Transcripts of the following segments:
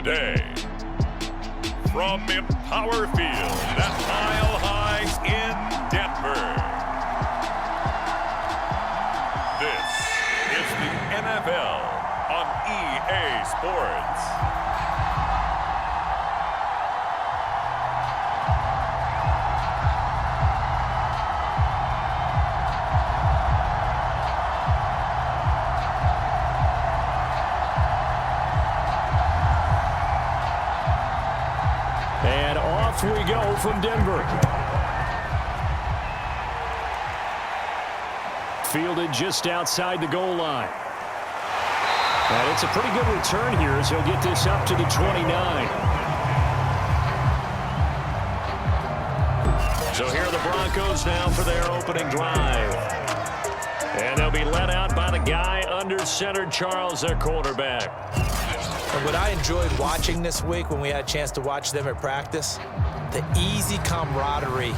today, from Empower Field at Mile High in Denver, this is the NFL on EA Sports. And off we go from Denver. Fielded just outside the goal line. And it's a pretty good return here as he'll get this up to the 29. So here are the Broncos now for their opening drive. And they'll be led out by the guy under center, Charles, their quarterback. And what I enjoyed watching this week when we had a chance to watch them at practice, the easy camaraderie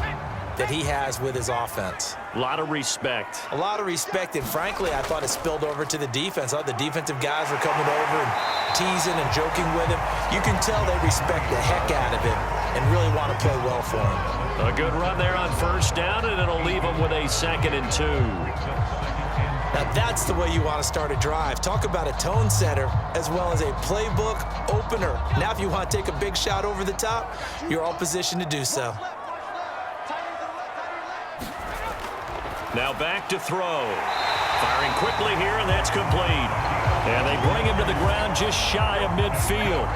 that he has with his offense. A lot of respect. A lot of respect, and frankly, I thought it spilled over to the defense. The defensive guys were coming over and teasing and joking with him. You can tell they respect the heck out of him and really want to play well for him. A good run there on first down, and it'll leave him with a 2nd and 2. Now that's the way you want to start a drive. Talk about a tone setter as well as a playbook opener. Now if you want to take a big shot over the top, you're all positioned to do so. Now back to throw. Firing quickly here, and that's complete. And they bring him to the ground just shy of midfield.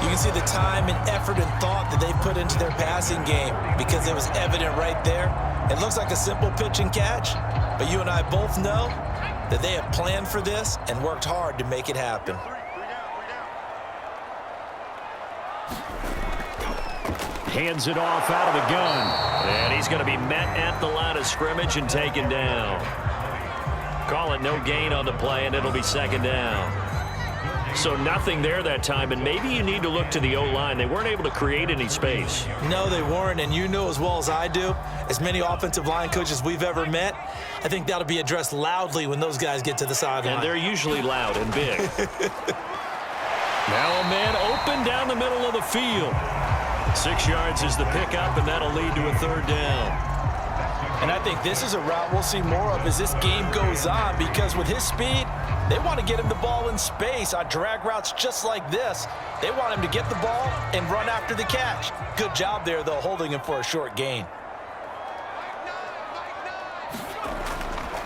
You can see the time and effort and thought that they put into their passing game because it was evident right there. It looks like a simple pitch and catch, but you and I both know that they have planned for this and worked hard to make it happen. Hands it off out of the gun. And he's going to be met at the line of scrimmage and taken down. Call it no gain on the play, and it'll be 2nd down. So nothing there that time, and maybe you need to look to the O-line. They weren't able to create any space. No, they weren't, and you know as well as I do, as many offensive line coaches we've ever met, I think that'll be addressed loudly when those guys get to the sideline. And they're usually loud and big. Now a man open down the middle of the field. 6 yards is the pickup, and that'll lead to a 3rd down. And I think this is a route we'll see more of as this game goes on, because with his speed, they want to get him the ball in space on drag routes just like this. They want him to get the ball and run after the catch. Good job there, though, holding him for a short gain.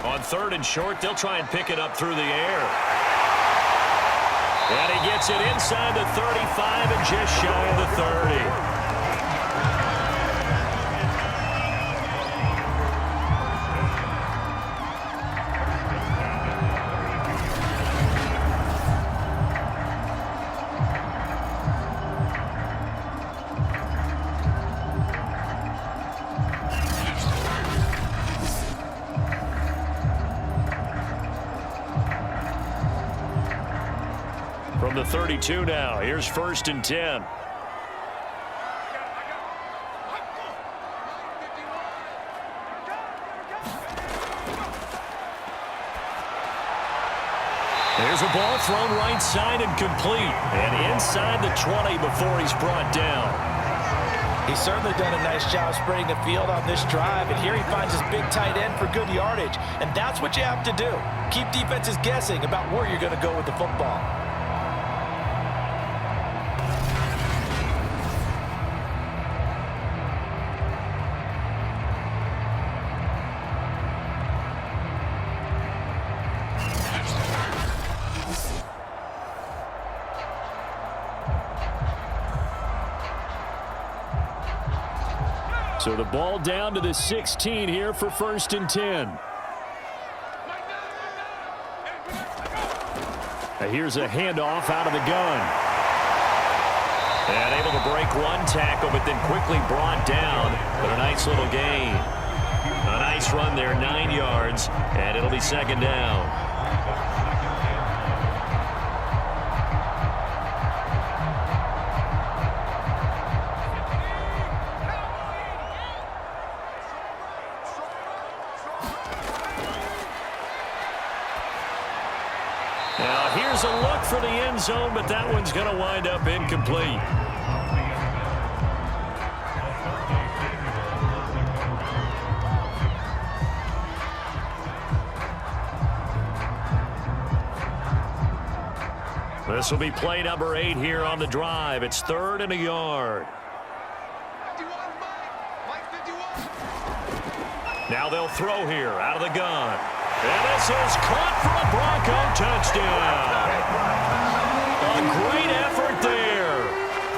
On 3rd and short, they'll try and pick it up through the air. And he gets it inside the 35 and just shy of the 30. From the 32 now, here's 1st and 10. There's a ball thrown right side and complete. And inside the 20 before he's brought down. He's certainly done a nice job spreading the field on this drive, and here he finds his big tight end for good yardage. And that's what you have to do. Keep defenses guessing about where you're going to go with the football. So the ball down to the 16 here for 1st and 10. Now here's a handoff out of the gun. And able to break one tackle, but then quickly brought down. But a nice little gain. A nice run there, 9 yards, and it'll be 2nd down. Now here's a look for the end zone, but that one's going to wind up incomplete. This will be play number 8 here on the drive. It's 3rd and a yard. Now they'll throw here out of the gun. And this is caught for a Bronco touchdown. A great effort there.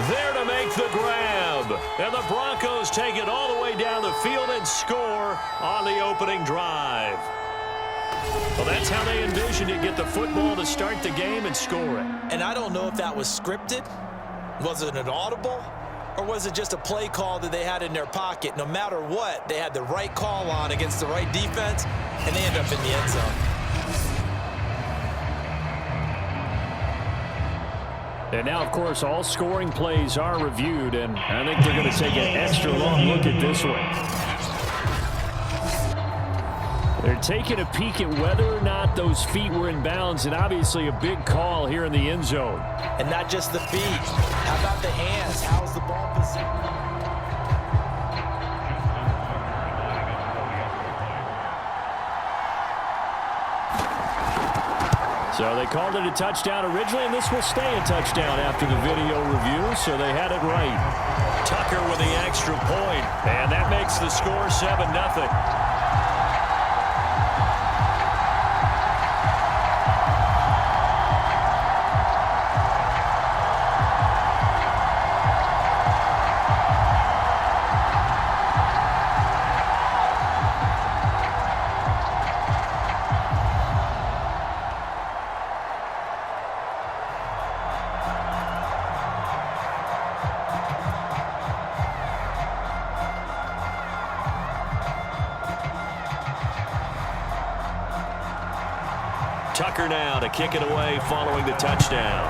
There to make the grab. And the Broncos take it all the way down the field and score on the opening drive. Well, that's how they envisioned it, get the football to start the game and score it. And I don't know if that was scripted. Was it an audible? Or was it just a play call that they had in their pocket? No matter what, they had the right call on against the right defense, and they end up in the end zone. And now, of course, all scoring plays are reviewed, and I think they're going to take an extra long look at this one. They're taking a peek at whether or not those feet were in bounds, and obviously a big call here in the end zone. And not just the feet. How about the hands? How's the ball position? So they called it a touchdown originally, and this will stay a touchdown after the video review, so they had it right. Tucker with the extra point, and that makes the score 7-0. Tucker now to kick it away following the touchdown.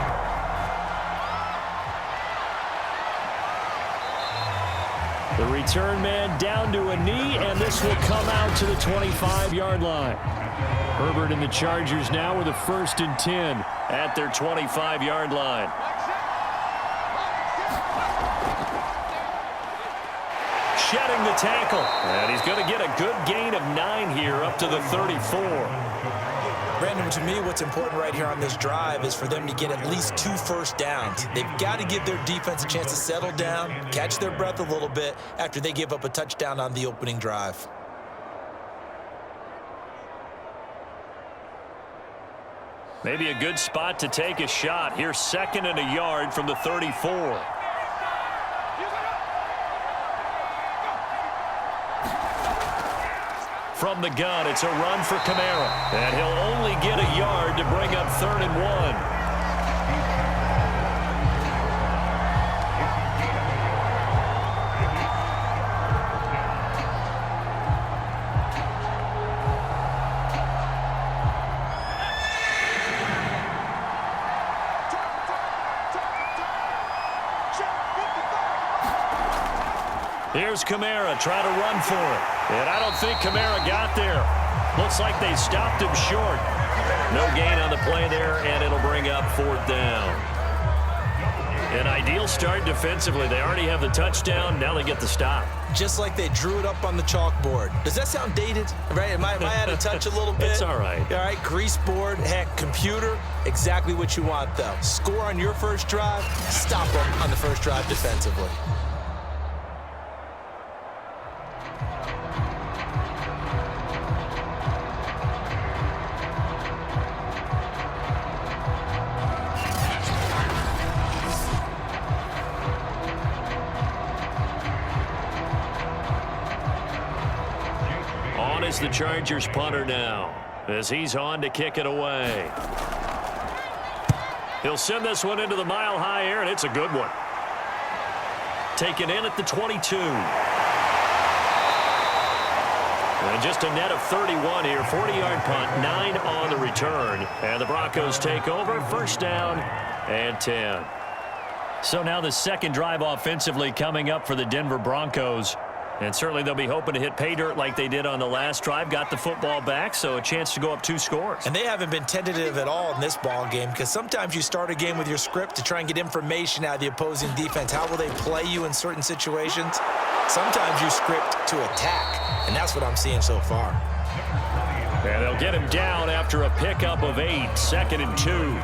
The return man down to a knee, and this will come out to the 25-yard line. Herbert and the Chargers now with a 1st and 10 at their 25-yard line. Shedding the tackle, and he's going to get a good gain of 9 here up to the 34. Brandon, to me, what's important right here on this drive is for them to get at least 2 first downs. They've got to give their defense a chance to settle down, catch their breath a little bit after they give up a touchdown on the opening drive. Maybe a good spot to take a shot. Here's 2nd and a yard from the 34. From the gun, it's a run for Kamara. And he'll only get a yard to bring up 3rd and 1. Here's Kamara trying to run for it. And I don't think Kamara got there. Looks like they stopped him short. No gain on the play there, and it'll bring up 4th down. An ideal start defensively. They already have the touchdown. Now they get the stop. Just like they drew it up on the chalkboard. Does that sound dated? Right? Am I out of touch a little bit? It's all right. All right, grease board, heck, computer, exactly what you want, though. Score on your first drive, stop them on the first drive defensively. Is the Chargers punter now as he's on to kick it away. He'll send this one into the mile-high air, and it's a good one. Taken in at the 22. And just a net of 31 here. 40-yard punt, 9 on the return. And the Broncos take over. 1st down and 10. So now the second drive offensively coming up for the Denver Broncos. And certainly they'll be hoping to hit pay dirt like they did on the last drive. Got the football back, so a chance to go up 2 scores. And they haven't been tentative at all in this ball game, because sometimes you start a game with your script to try and get information out of the opposing defense. How will they play you in certain situations? Sometimes you script to attack, and that's what I'm seeing so far. And they'll get him down after a pickup of 8, 2nd and 2.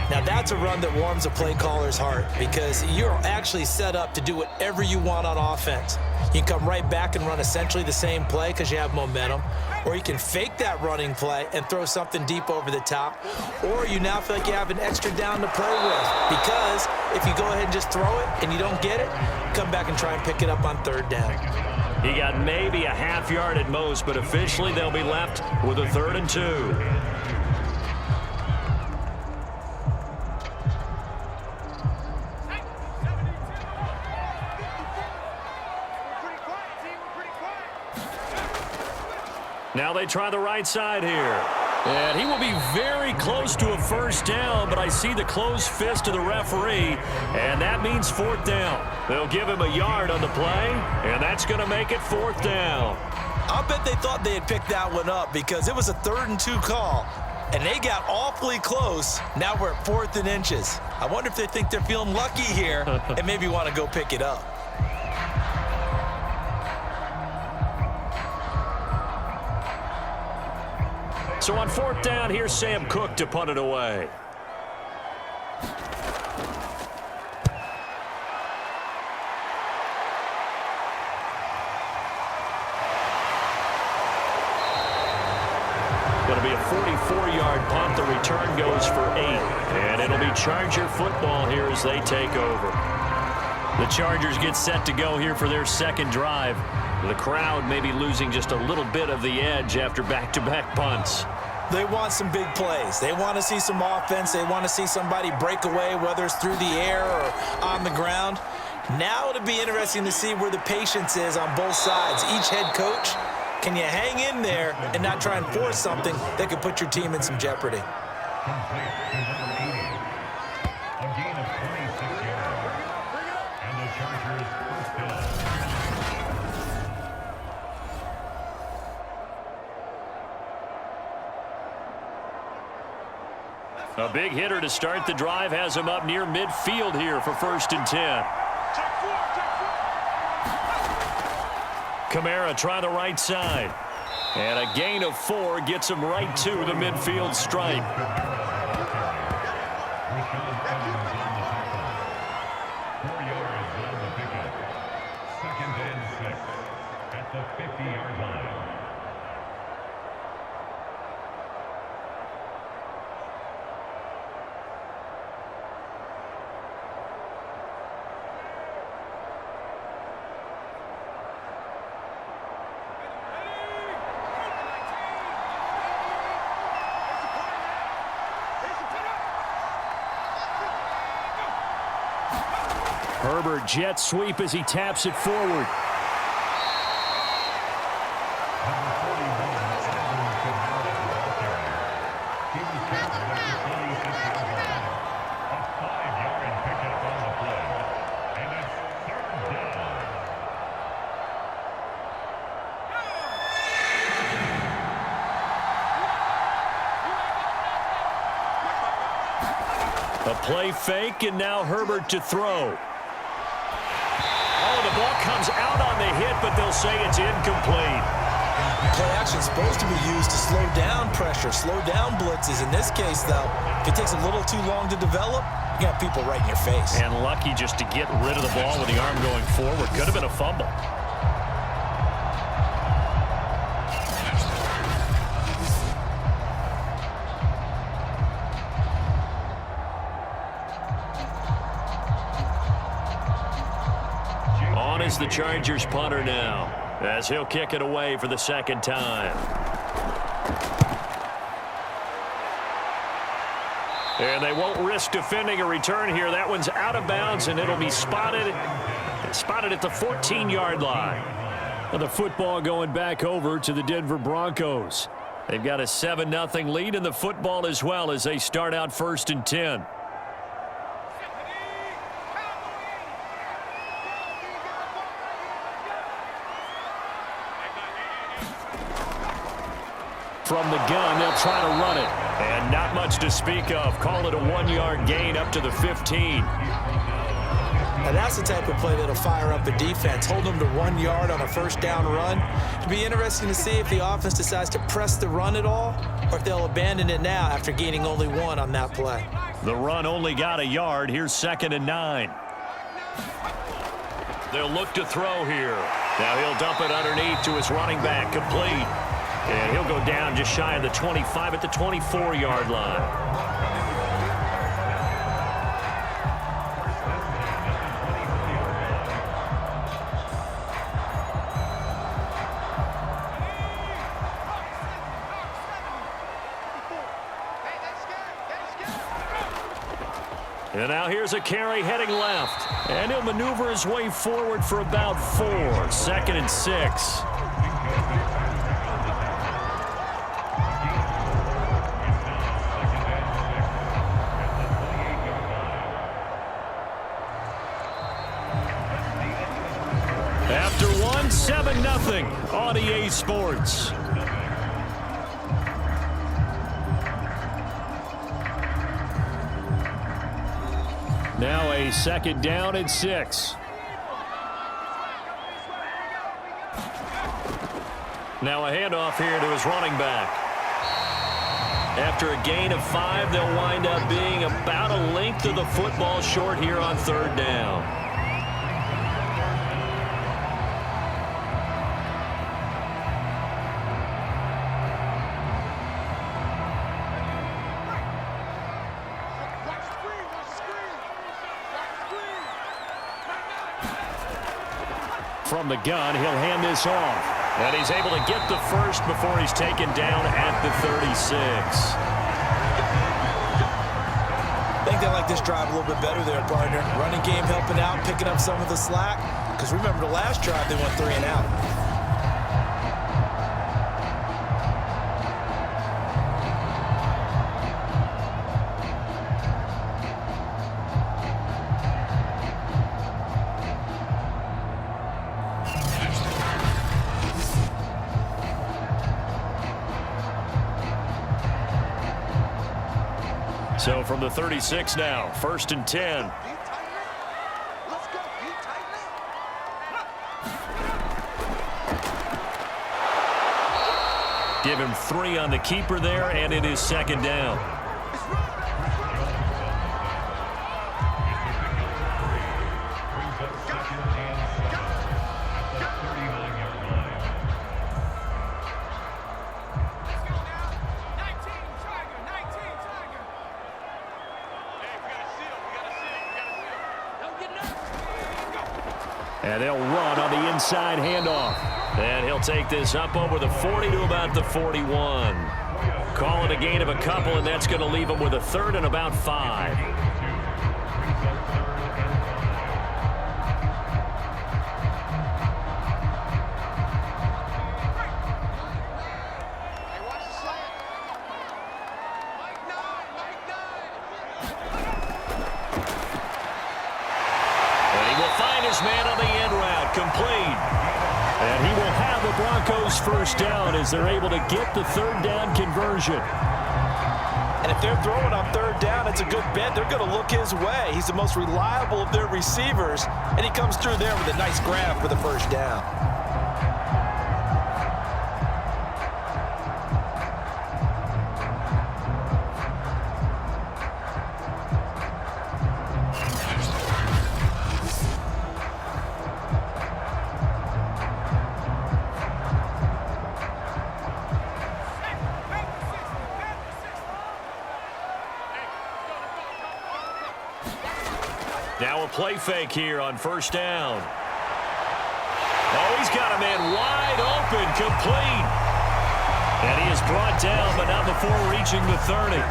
Now, that's a run that warms a play caller's heart, because you're actually set up to do whatever you want on offense. You can come right back and run essentially the same play because you have momentum, or you can fake that running play and throw something deep over the top, or you now feel like you have an extra down to play with, because if you go ahead and just throw it and you don't get it, come back and try and pick it up on 3rd down. He got maybe a half yard at most, but officially they'll be left with a 3rd and 2. Now they try the right side here. And he will be very close to a 1st down, but I see the closed fist of the referee, and that means 4th down. They'll give him a yard on the play, and that's going to make it 4th down. I'll bet they thought they had picked that one up, because it was a 3rd and 2 call, and they got awfully close. Now we're at 4th and inches. I wonder if they think they're feeling lucky here and maybe want to go pick it up. So on 4th down, here's Sam Cook to punt it away. Going to be a 44-yard punt. The return goes for 8. And it'll be Charger football here as they take over. The Chargers get set to go here for their 2nd drive. The crowd may be losing just a little bit of the edge after back-to-back punts. They want some big plays. They want to see some offense. They want to see somebody break away, whether it's through the air or on the ground. Now it'll be interesting to see where the patience is on both sides. Each head coach, can you hang in there and not try and force something that could put your team in some jeopardy? A big hitter to start the drive has him up near midfield here for 1st and 10. Kamara try the right side. And a gain of 4 gets him right to the midfield stripe. Herbert jet sweep as he taps it forward. A play fake, and now Herbert to throw. Oh, the ball comes out on the hit, but they'll say it's incomplete. Play action is supposed to be used to slow down pressure, slow down blitzes. In this case, though, if it takes a little too long to develop, you got people right in your face. And lucky just to get rid of the ball with the arm going forward. Could have been a fumble. On is the Chargers punter now, as he'll kick it away for the 2nd time. And they won't risk defending a return here. That one's out of bounds, and it'll be spotted at the 14-yard line. And the football going back over to the Denver Broncos. They've got a 7-0 lead in the football as well as they start out 1st and 10. from the gun. They'll try to run it. And not much to speak of. Call it a 1-yard gain up to the 15. Now that's the type of play that'll fire up a defense. Hold them to 1 yard on a first down run. It'll be interesting to see if the offense decides to press the run at all or if they'll abandon it now after gaining only 1 on that play. The run only got a yard. Here's 2nd and 9. They'll look to throw here. Now he'll dump it underneath to his running back, complete. And he'll go down just shy of the 25 at the 24-yard line. And now here's a carry heading left. And he'll maneuver his way forward for about 4. 2nd and 6. After 1, 7-0 on EA Sports. Now a 2nd down and 6. Now a handoff here to his running back. After a gain of 5, they'll wind up being about a length of the football short here on 3rd down. From the gun, he'll hand this off. And he's able to get the first before he's taken down at the 36. I think they like this drive a little bit better there, partner. Running game helping out, picking up some of the slack. Because remember, the last drive, they went 3 and out. So from the 36 now, 1st and 10. Give him 3 on the keeper there, and it is 2nd down. And they'll run on the inside handoff. And he'll take this up over the 40 to about the 41. Call it a gain of a couple, and that's going to leave him with a 3rd and about 5. Man on the end route, complete. And he will have the Broncos first down as they're able to get the 3rd down conversion. And if they're throwing on 3rd down, it's a good bet. They're going to look his way. He's the most reliable of their receivers, and he comes through there with a nice grab for the first down. Now a play fake here on 1st down. Oh, he's got a man wide open, complete. And he is brought down, but not before reaching the 30.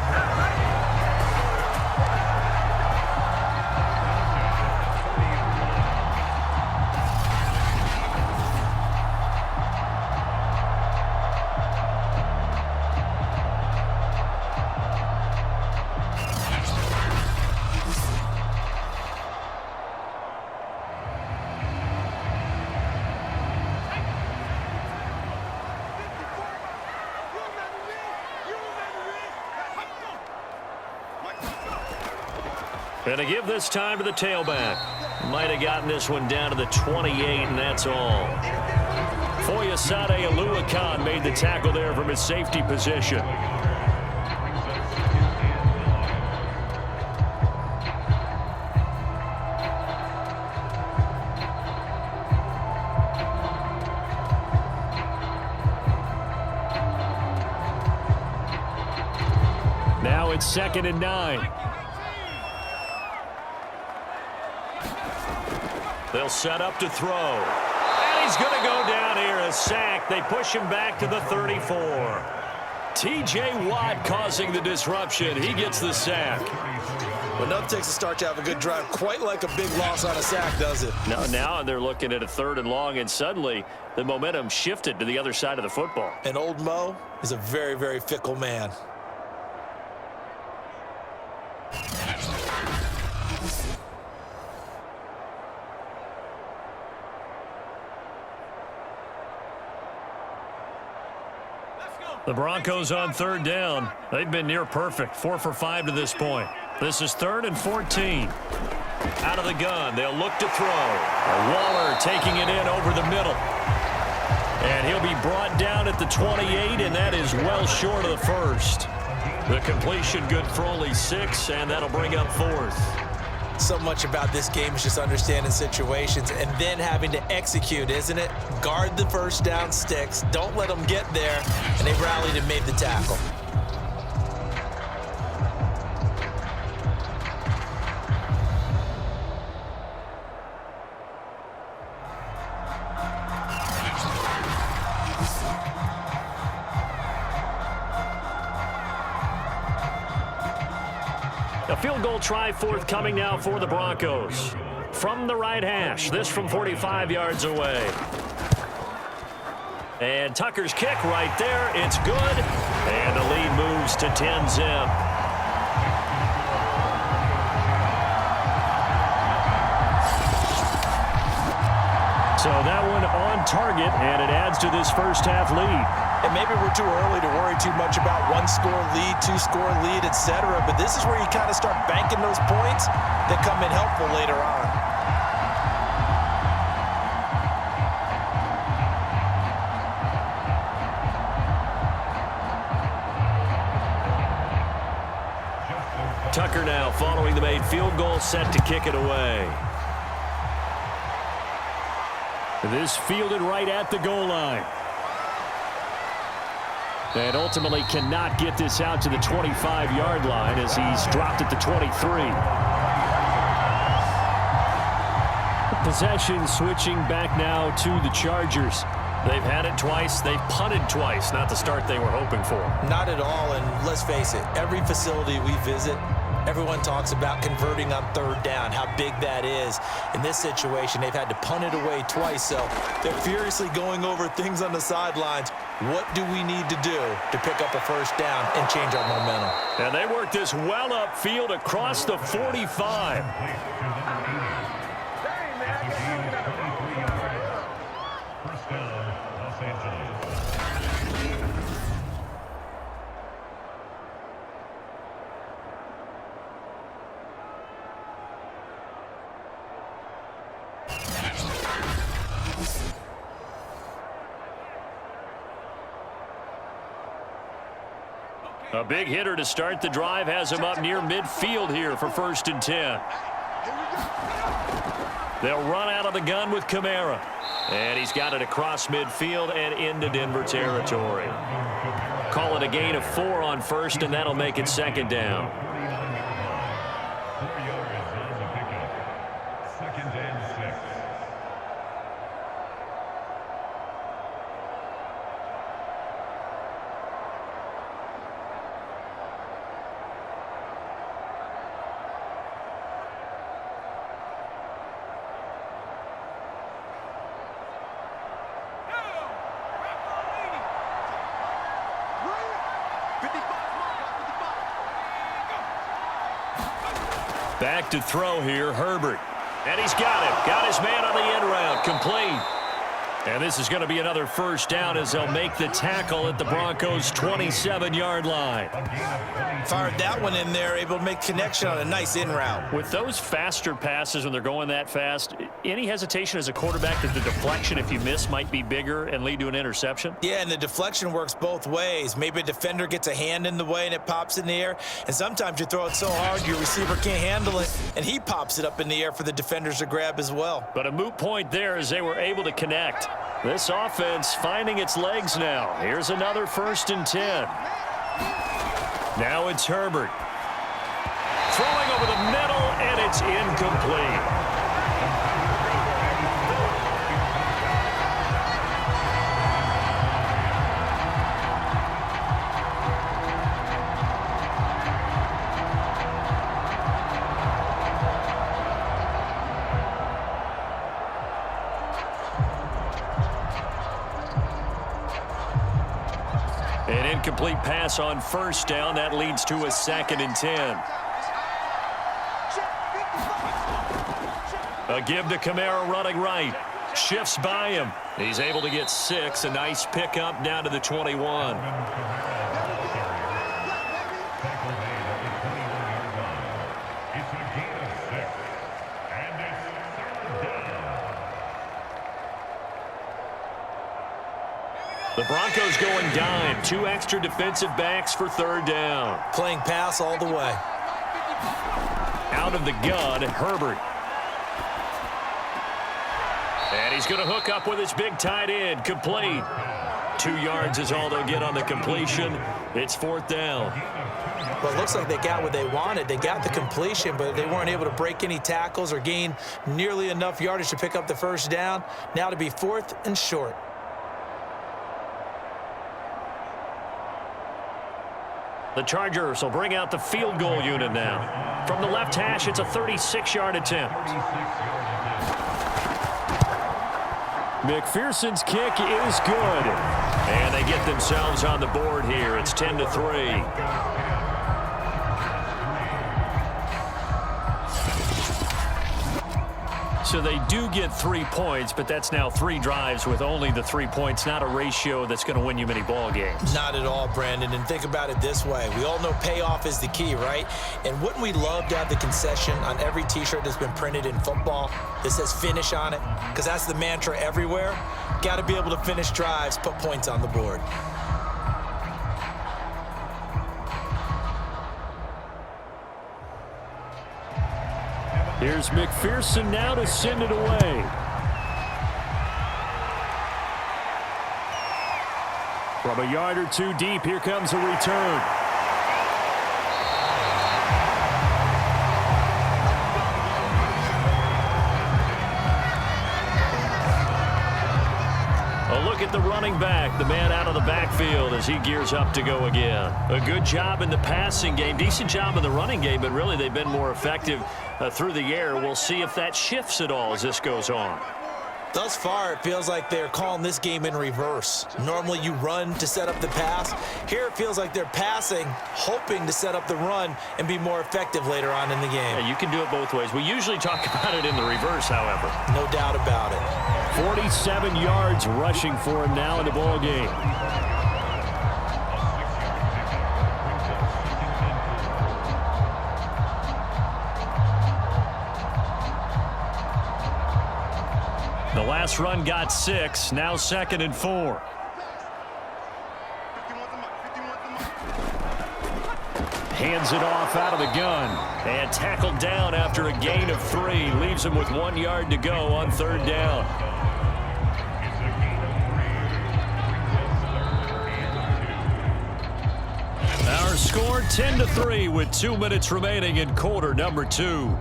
And to give this time to the tailback. Might have gotten this one down to the 28, and that's all. Foyesade Aluakan made the tackle there from his safety position. Now it's 2nd and 9. They'll set up to throw. And he's going to go down here, a sack. They push him back to the 34. T.J. Watt causing the disruption. He gets the sack. Well, enough takes a start to have a good drive. Quite like a big loss on a sack, does it? Now they're looking at a 3rd and long, and suddenly the momentum shifted to the other side of the football. And old Mo is a very, very fickle man. The Broncos on 3rd down. They've been near perfect, 4 for 5 to this point. This is 3rd and 14. Out of the gun, they'll look to throw. Waller taking it in over the middle. And he'll be brought down at the 28, and that is well short of the 1st. The completion good for only 6, and that'll bring up 4th. So much about this game is just understanding situations and then having to execute, isn't it? Guard the first down sticks. Don't let them get there. And they rallied and made the tackle. A field goal try forthcoming now for the Broncos. From the right hash, this from 45 yards away. And Tucker's kick right there. It's good. And the lead moves to 10-zip. So that one on target, and it adds to this first half lead. And maybe we're too early to worry too much about 1-score lead, 2-score lead, etc. But this is where you kind of start banking those points that come in helpful later on. Tucker now following the made field goal, set to kick it away. This fielded right at the goal line. And ultimately cannot get this out to the 25-yard line as he's dropped at the 23. Possession switching back now to the Chargers. They've had it twice. They've punted twice. Not the start they were hoping for. Not at all, and let's face it, every facility we visit, everyone talks about converting on 3rd down, how big that is. In this situation, they've had to punt it away twice, so they're furiously going over things on the sidelines. What do we need to do to pick up a first down and change our momentum? And they work this well upfield across the 45. A big hitter to start the drive has him up near midfield here for 1st and 10. They'll run out of the gun with Kamara. And he's got it across midfield and into Denver territory. Call it a gain of 4 on 1st, and that'll make it 2nd down. 4 yards on the pickup. 2nd and 6. Back to throw here, Herbert. And he's got him. Got his man on the end route. Complete. And this is going to be another first down as they'll make the tackle at the Broncos' 27-yard line. Fired that one in there, able to make connection on a nice in route. With those faster passes when they're going that fast, any hesitation as a quarterback that the deflection, if you miss, might be bigger and lead to an interception? Yeah, and the deflection works both ways. Maybe a defender gets a hand in the way and it pops in the air, and sometimes you throw it so hard your receiver can't handle it, and he pops it up in the air for the defenders to grab as well. But a moot point there as they were able to connect. This offense finding its legs now. Here's another 1st and 10. Now it's Herbert. Throwing over the middle, and it's incomplete. An incomplete pass on 1st down. That leads to a 2nd and 10. A give to Kamara running right. Shifts by him. He's able to get 6. A nice pickup down to the 21. The Broncos going dime. 2 extra defensive backs for 3rd down. Playing pass all the way. Out of the gun, Herbert. And he's going to hook up with his big tight end. Complete. 2 yards is all they'll get on the completion. It's 4th down. Well, it looks like they got what they wanted. They got the completion, but they weren't able to break any tackles or gain nearly enough yardage to pick up the 1st down. Now to be 4th and short. The Chargers will bring out the field goal unit now. From the left hash, it's a 36-yard attempt. McPherson's kick is good. And they get themselves on the board here. It's 10-3. So they do get 3 points, but that's now 3 drives with only the 3 points, not a ratio that's going to win you many ball games. Not at all, Brandon. And think about it this way. We all know payoff is the key, right? And wouldn't we love to have the concession on every T-shirt that's been printed in football that says finish on it? Because that's the mantra everywhere. Got to be able to finish drives, put points on the board. Here's McPherson now to send it away. From a yard or 2 deep, here comes a return. A look at the running back, the man out of the backfield as he gears up to go again. A good job in the passing game, decent job in the running game, but really they've been more effective through the air. We'll see if that shifts at all as this goes on. Thus far, it feels like they're calling this game in reverse. Normally you run to set up the pass. Here it feels like they're passing, hoping to set up the run and be more effective later on in the game. Yeah, you can do it both ways. We usually talk about it in the reverse, however. No doubt about it. 47 yards rushing for him now in the ball game. The last run got 6, now 2nd and 4. Hands it off out of the gun. And tackled down after a gain of 3. Leaves him with 1 yard to go on 3rd down. Our score 10-3 with 2 minutes remaining in quarter number 2.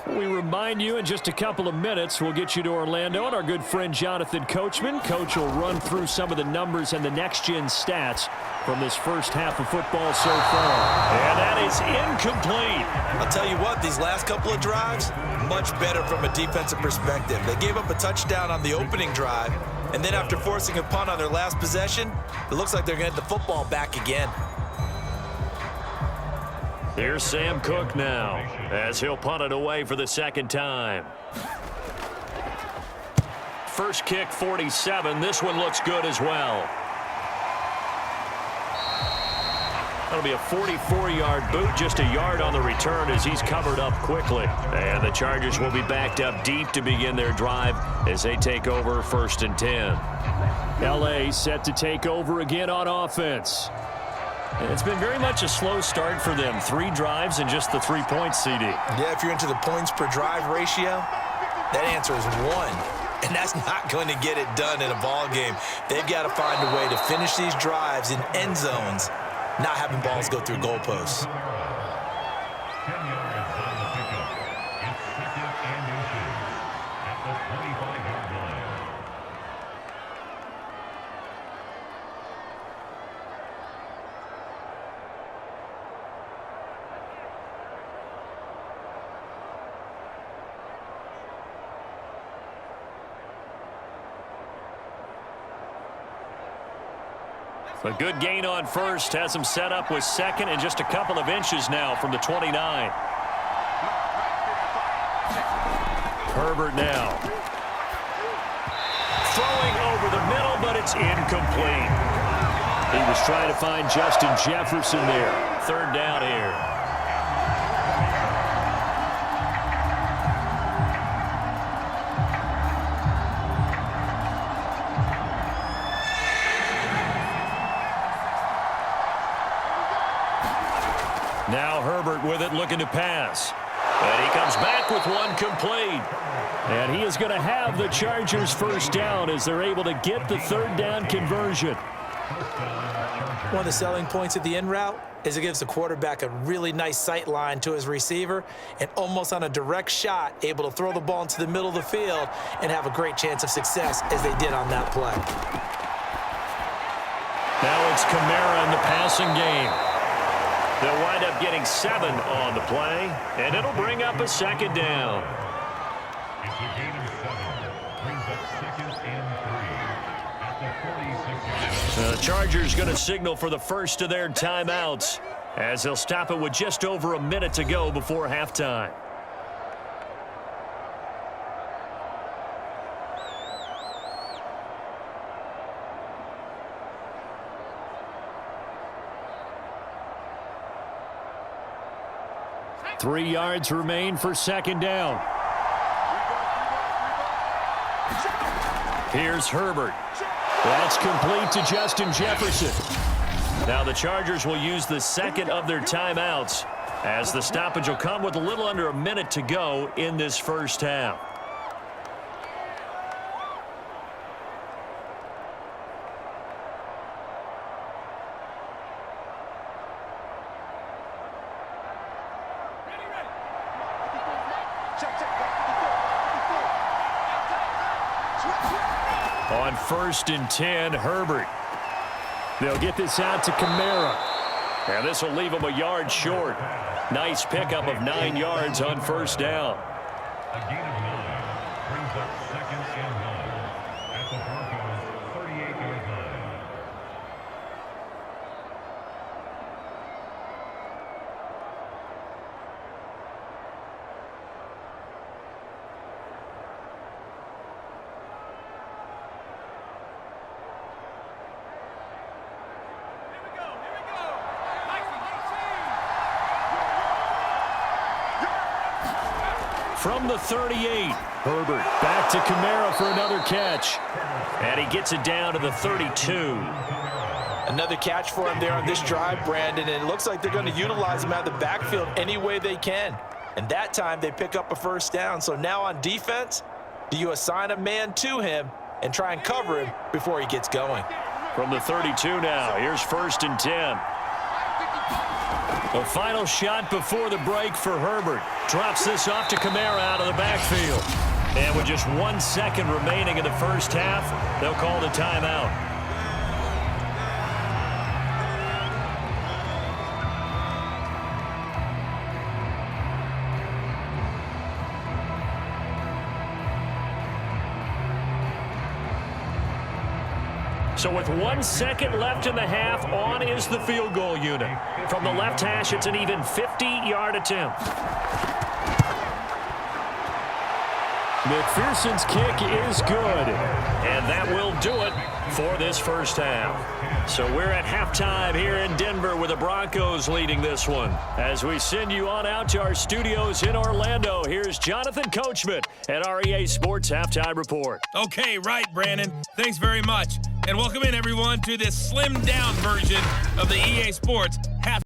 We remind you in just a couple of minutes we'll get you to Orlando and our good friend Jonathan Coachman. Coach will run through some of the numbers and the next-gen stats from this first half of football so far. And that is incomplete. I'll tell you what, these last couple of drives, much better from a defensive perspective. They gave up a touchdown on the opening drive, and then after forcing a punt on their last possession, it looks like they're going to get the football back again. Here's Sam Cook now as he'll punt it away for the second time. First kick, 47. This one looks good as well. That'll be a 44-yard boot, just a yard on the return as he's covered up quickly. And the Chargers will be backed up deep to begin their drive as they take over 1st and 10. L.A. set to take over again on offense. It's been very much a slow start for them. 3 drives and just the 3 points, CD. Yeah, if you're into the points per drive ratio, that answer is 1. And that's not going to get it done in a ball game. They've got to find a way to finish these drives in end zones, not having balls go through goalposts. 10 yards on the pickup. It's 2nd and inches at the 25-yard line. A good gain on first has him set up with 2nd and just a couple of inches now from the 29. Herbert now. Throwing over the middle, but it's incomplete. He was trying to find Justin Jefferson there. 3rd down here. Now Herbert with it, looking to pass. And he comes back with one complete. And he is going to have the Chargers first down as they're able to get the 3rd down conversion. One of the selling points of the in route is it gives the quarterback a really nice sight line to his receiver and almost on a direct shot able to throw the ball into the middle of the field and have a great chance of success as they did on that play. Now it's Kamara in the passing game. They'll wind up getting 7 on the play, and it'll bring up a 2nd down. It's a gain of 7. Brings up 2nd and 3 at the 46-yard line. The Chargers going to signal for the first of their timeouts as they'll stop it with just over a minute to go before halftime. Three yards remain for 2nd down. Here's Herbert. That's complete to Justin Jefferson. Now the Chargers will use the 2nd of their timeouts as the stoppage will come with a little under a minute to go in this first half. On 1st and 10, Herbert. They'll get this out to Kamara. And this will leave him a yard short. Nice pickup of 9 yards on 1st down. A gain of 9 brings up 2nd and 1 at the Broncos' 38-yard line. From the 38, Herbert back to Kamara for another catch. And he gets it down to the 32. Another catch for him there on this drive, Brandon, and it looks like they're going to utilize him out of the backfield any way they can. And that time they pick up a 1st down. So now on defense, do you assign a man to him and try and cover him before he gets going? From the 32 now, here's 1st and 10. The final shot before the break for Herbert. Drops this off to Kamara out of the backfield. And with just 1 second remaining in the first half, they'll call the timeout. So with 1 second left in the half, on is the field goal unit. From the left hash, it's an even 50-yard attempt. McPherson's kick is good, and that will do it for this first half. So we're at halftime here in Denver with the Broncos leading this one. As we send you on out to our studios in Orlando, here's Jonathan Coachman at our EA Sports Halftime Report. Okay, right, Brandon. Thanks very much. And welcome in, everyone, to this slimmed-down version of the EA Sports